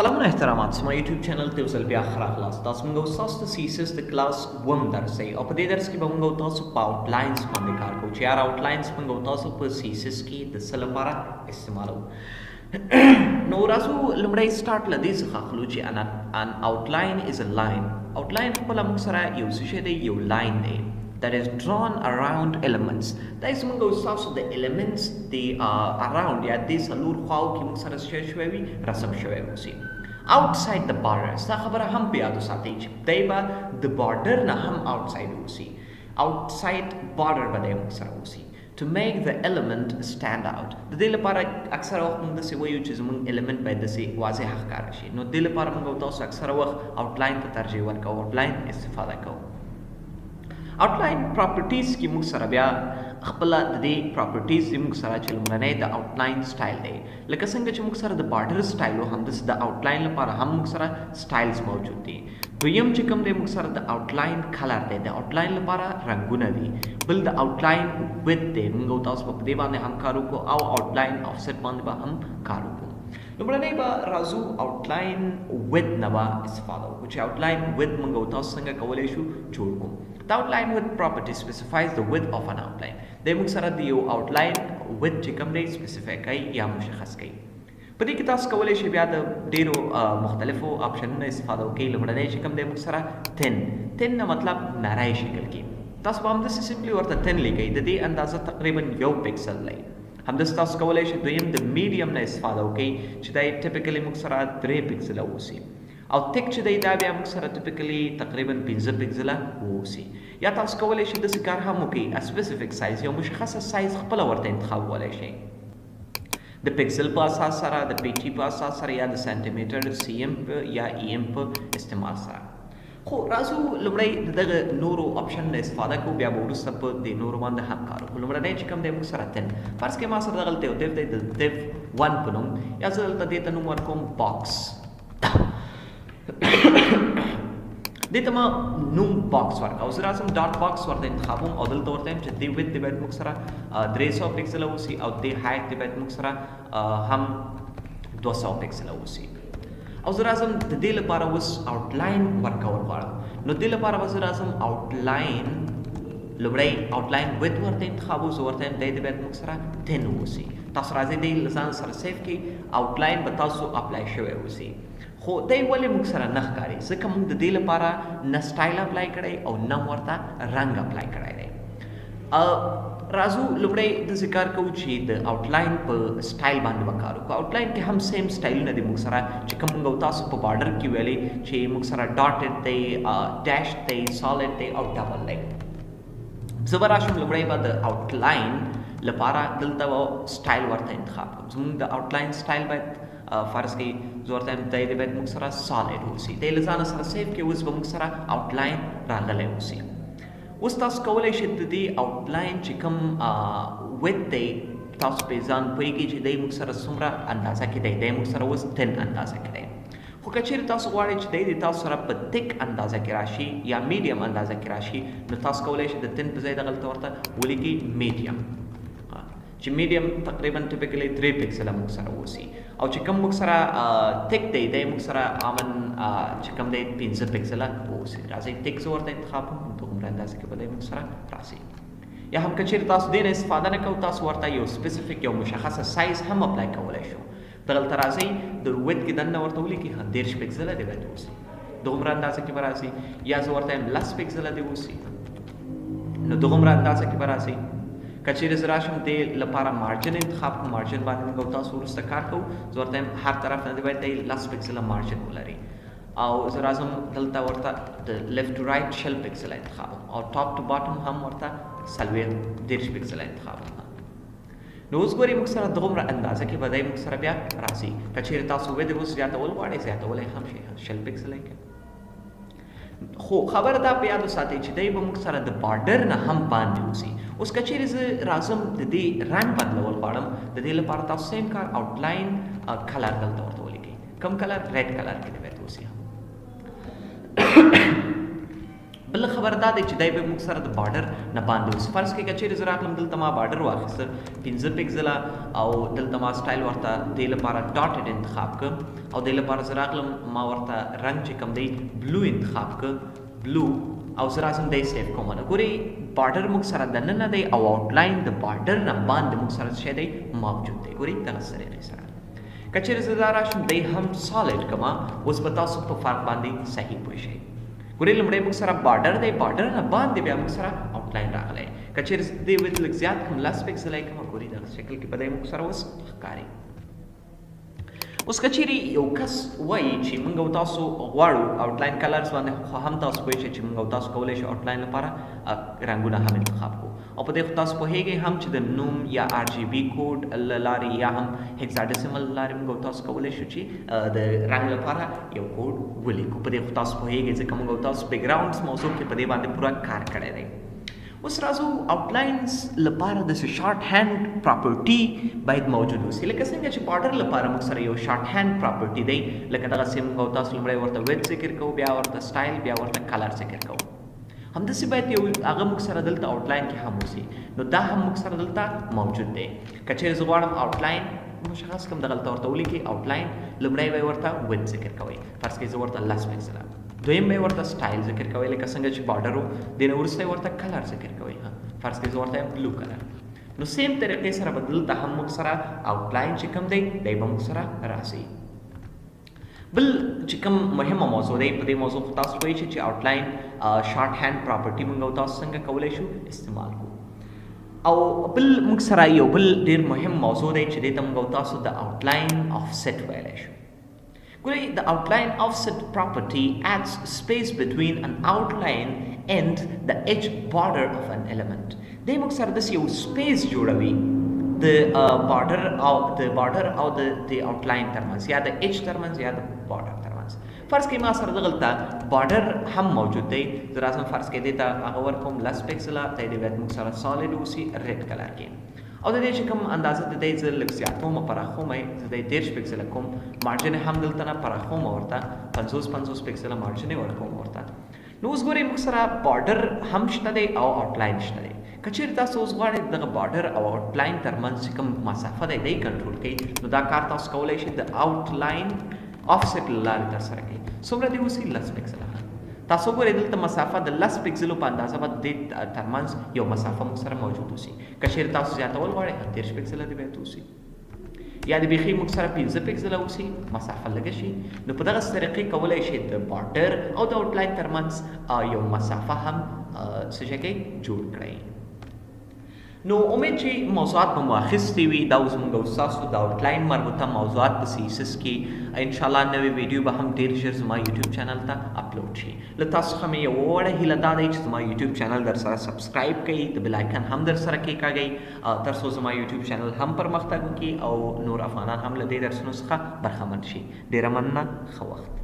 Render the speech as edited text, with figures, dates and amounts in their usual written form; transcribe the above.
سلامونه احترامات سما یوټیوب چینل ته وسل بیا خراغلاست تاسو موږ تاسو ته CSS د کلاس 1 درس ای او په دې درس کې به موږ تاسو په آوټلاینز باندې کار کوو چې یار آوټلاینز موږ تاسو په CSS کې د څه لپاره استعمالو نو راځو لومړی سٹارټ لدې څخه اخلو چې ان آوټلاین از ا لاین آوټلاین خپل موږ سره یو څه دی یو لاین دی that is drawn around elements دا is موږ تاسو د elements دی around یا د سلور خواو کې موږ سره شوی وي رسم شوی وي outside the borders دا خبره هم په یاد وساتئ چې دای به د border نه هم outside وسی outside border باندې موږ سره وسی to make the element stand out د دې لپاره اکثر وخت موږ د څه وایو چې زموږ element باید د څه واضح ښکار شي نو د دې لپاره موږ تاسو اکثر وخت outline ته ترجیح ورکوو outline استفاده کوو outline properties की मुख सर बया खपला दे प्रॉपर्टीज की मुख सर चल मने द आउटलाइन स्टाइल दे लक संग च मुख सर द बॉर्डर स्टाइल हो हम द आउटलाइन ल पर हम मुख सर स्टाइल्स मौजूद दे दुयम च कम दे मुख sir the outline colour they the outline ल पर रंगुन दी बल द आउटलाइन विथ दे मुंगो तास प दे बाने हम कारू को आउ आउटलाइन ऑफसेट बाने बा हम कारू को लुमड़ने बा राजू आउटलाइन विथ नवा इस्तेमाल हो कुछ आउटलाइन विथ मुंगो तास संग कवले शु जोड़ को The outline with property specifies the width of an outline. د موږ سره د یو outline width چې کوم دی سپیسیفای کوي یا مشخص کوي. په دې کې تاسو کولی شئ بیا د ډیرو مختلفو آپشنونو استفاده وکړئ. لومړنی چې کوم دی موږ سره 10 نه مطلب نری شکل کې. تاسو به همداسې سمپلی ورته 10 لیکئ. د دې اندازه تقریبا 1 پکسل دی. همداسې تاسو کولی شئ دویم د میډیم نه استفاده وکړئ چې دا ټیپیکلی موږ سره 3 پکسله اوسي. او تک چې دی دا بیا موږ سره ټیپیکلی تقریبا 15 پکسله ووسي یا تاسو کولی شئ داسې کار هم وکړئ سپیسیفیک سایز یو مشخصه سایز خپله ورته انتخاب کولی شئ د پکسل په اساس سره د پیټي په اساس سره یا د سانتیمیټر CM یا EM په استعمال سره خو راځو لومړی دغه نورو آپشن نه استفاده کوو بیا به وروسته په دې نورو باندې هم کار وکړو لومړنی چې کوم دی موږ سره 10 فرض کړئ ما سره دغلته یو div دی د div 1 په نوم یا زه دلته دې ته نوم ورکوم box دته ما نوم باکس ورک او زه راځم ډاټ باکس ورته انتخابوم او دلته ورته چې دی ویت دی باید موږ سره 300 پکسل اوسي او دی هایټ دی باید موږ سره هم 200 پکسل اوسي او زه راځم د دې لپاره اوس آوټلاین ورکول غواړم نو دې لپاره به زه راځم آوټلاین لومړی آوټلاین ویت ورته انتخابو زه ورته دی باید موږ سره 10 اوسي تاسو راځئ دی لسان سره سیف کړئ آوټلاین به تاسو اپلای شوی اوسي خو دی ولې موږ سره نه ښکاري ځکه موږ د دې لپاره نه سټایل اپلای کړی او نه ورته رنګ اپلای کړی دی راځو لومړی داسې کار کوو چې د آوټلاین په سټایل باندې به کار وکړو آوټلاین کې هم سیم سټایلونه دي موږ سره چې کوم موږ تاسو په بارډر کې ویلې چې موږ سره ډاټډ دی ډیش دی سالډ دی او ډبل دی زه به راشم لومړی به د آوټلاین لپاره دلته سټایل ورته انتخاب کوم زموږ د آوټلاین سټایل باید فرض کې زه ورته دی باید موږ سره سالډ اوسي دی له ځانه سره سیف کې اوس به موږ سره آوټلاین راغلی اوسي اوس تاسو کولی شئ د دې آوټلاین چې کوم ویت دی تاسو پرې ځان پوهېږئ چې دی موږ سره څومره اندازه کې دی دی موږ سره اوس 10 اندازه کې دی خو که چیرې تاسو غواړئ چې دی تاسو سره په تک اندازه کې راشي یا میډیم اندازه کې راشي نو تاسو کولی شئ د 10 په ځای دغلته ورته ولیکئ میډیم چې میډیم تقریبا ټیپیکلی 3 پکسله موږ سره اوسي او چې کوم موږ سره تک دی دی موږ سره عمن چې کوم دی 15 پکسله اوسي راځئ تک زه ورته انتخاب کوم دومره اندازه کې به دی موږ سره راسي یا هم که چیرې تاسو دې نه استفاده نه کوو تاسو ورته یو سپیسیفیک یو مشخصه سایز هم اپلای کولی شو دغلته راځئ د ویت کې دننه ورته ولیکئ 10 پکسله دی باید اوسي دومره اندازه کې به راسي یا زه ورته یم 10 پکسله دی اوسي نو دومره اندازه کې به راسي که چیرې زه راشم دې لپاره مارجن انتخاب کوم مارجن باندې موږ تاسو وروسته کار کوو زه ورته یم هر طرف نه دی باید دی 10 پکسله مارجن ولري او زه راځم دلته ورته د لیفټ ټو رایټ شل پکسله انتخاب او ټاپ ټو باټم هم ورته 10 پکسله انتخاب نو اوس ګورئ موږ سره دومره اندازه کې به دی موږ سره بیا راځي که چیرې تاسو ویډیو اوس زیاتول غواړئ زیاتولی هم شئ شل پکسله کې خو خبر دا په یاد وساتئ چې دی به موږ سره د بارډر نه هم باندې اوسي اوس که چیرې زه راځم د دې رنګ بدلول غواړم د دې لپاره تاسو سیم کار آوټلاین کلر دلته ورته ولیکئ کوم کلر ریډ کلر کې دی باید اوسي بل خبر دا دی چې دای به موږ سره د بارډر نه باندې اوس فرض کړئ که چیرې زه راغلم دلته ما بارډر واخیسته 15 پکسله او دلته ما سټایل ورته دې لپاره ډاټډ انتخاب کړ او دې لپاره زه راغلم ما ورته رنګ چې کوم دی بلو انتخاب کړ بلو او زه راځم دی سیف کوم نه ګورئ بارډر موږ سره دننه دی او آوټلاین د بارډر نه باندې موږ سره څه دی موجود دی ګورئ دغه طریقې سره که چیرې زه دا راشم دی هم سالډ کما اوس به تاسو په فرق باندې صحیح پوه شئ ګورئ لومړی موږ سره بارډر دی بارډر نه باندې بیا موږ سره آوټلاین راغلی که چیرې دې ویډ لږ زیات کړم 10 پکسله یې کړم ګورئ دغه شکل کې به دی موږ سره اوس ښکاري اوس که چیرې یو کس وایي چې موږ او تاسو غواړو آوټلاین کلرز باندې خو هم تاسو پوه شئ چې موږ او تاسو کولی شو آوټلاین لپاره رنګونه هم انتخاب کړو او په دې خو تاسو پوهیږئ هم چې د نوم یا RGB کوډ له لارې یا هم هیکساډیسیمل لارې موږ او تاسو کولی شو چې د رنګ لپاره یو کوډ ولیکو په دې خو تاسو پوهیږئ ځکه موږ او تاسو بیکګراونډز موضوع کې په دې باندې پوره کار کړی دی اوس راځو آوټلاینز لپاره د شارټ هاند پراپرټي باید موجود اوسي لکه څنګه چې بارډر لپاره موږ سره یو شارټ هاند پراپرټي دی لکه دغسې موږ او تاسو لومړی ورته ویډ ذکر کوو بیا ورته سټایل بیا ورته کلر ذکر کوو همداسې باید یو هغه موږ سره دلته آوټلاین کې هم اوسي نو دا هم موږ سره دلته موجود دی که چیرې زه غواړم آوټلاین مشخص کړم دغلته ورته ولیکئ آوټلاین لومړی به یې ورته ویډ ذکر کوئ فرض کړئ زه ورته 10 پکسله دویم به ورته سټایل ذکر کوي لکه څنګه چې بارډر و دې نه وروسته ورته کلر ذکر کوي فرض کړئ زه ورته بلو کلر نو سیم طریقې سره به دلته هم موږ سره آوټلاین چې کوم دی دی به موږ سره راځي بل چې کوم مهمه موضوع دی په دې موضوع خو تاسو پوهیږئ چې آوټلاین شارټ هاند پراپرټي موږ او تاسو څنګه کولی شو استعمال کړو او بل موږ سره یو بل ډېر مهم موضوع دی چې دې ته موږ او تاسو د آوټلاین افسیټ ویلی شو ګورئ د outline offset property adds space between an outline and the edge border of an element دی موږ سره داسې یو سپیس جوړوي د بارډر او د آوټلاین ترمنځ یا د ایج ترمنځ یا د بارډر ترمنځ فرض کړئ ما سره دغلته بارډر هم موجود دی زه راځم فرض کړئ دې ته هغه ورکوم 10 پکسله دی دې باید موږ سره سالډ اوسي ریډ کلر کې او د دې چې کوم اندازه د دې زه لږ زیاتوم پراخوم زه د 13 پکسله کوم مارجن هم دلته نه پراخوم ورته 50 پکسله مارجن ورکوم ورته نو اوس ګورئ موږ سره بارډر هم شته دی او آوټلاین شته دی که چیرې تاسو اوس غواړئ دغه بارډر او آوټلاین ترمنځ چې کوم مسافه دی دی کنټرول کړئ نو دا کار تاسو کولی شئ د آوټلاین افسیټ له لارې ترسره کړئ څومره دی اوسي 10 پکسله تاسو ګورئ دلته مسافه د 10 پکسلو په اندازه به د ترمنځ یو مسافه موږ سره موجود اوسي که چیرې تاسو زیاتول غواړئ 13 پکسله دې باید اوسي یا د بیخي موږ سره 15 پکسله اوسي مسافه لږه شي نو په دغسې طریقې کولی شئ د بارډر او د آوټلاین ترمنځ یو مسافه هم څه شی کوئ جوړ کړئ نو امید چې موضوعات به مو اخیستې وي دا اوس موږ او ستاسو د آوټلاین مربوطه موضوعات په CSS کې انشاءالله نوې ویډیو به هم ډېر ژر زما یوټیوب چینل ته اپلوډ شي له تاسو څخه مې یوه وړه هیله دا دی چې زما یوټیوب چینل در سره سبسکرایب کړئ د بل آیکن هم در سره کېکاږئ تر څو زما یوټیوب چینل هم پرمختګ وکړي او نور افغانان هم له دې درسونو څخه برخمن شي ډېره مننه ښه وخت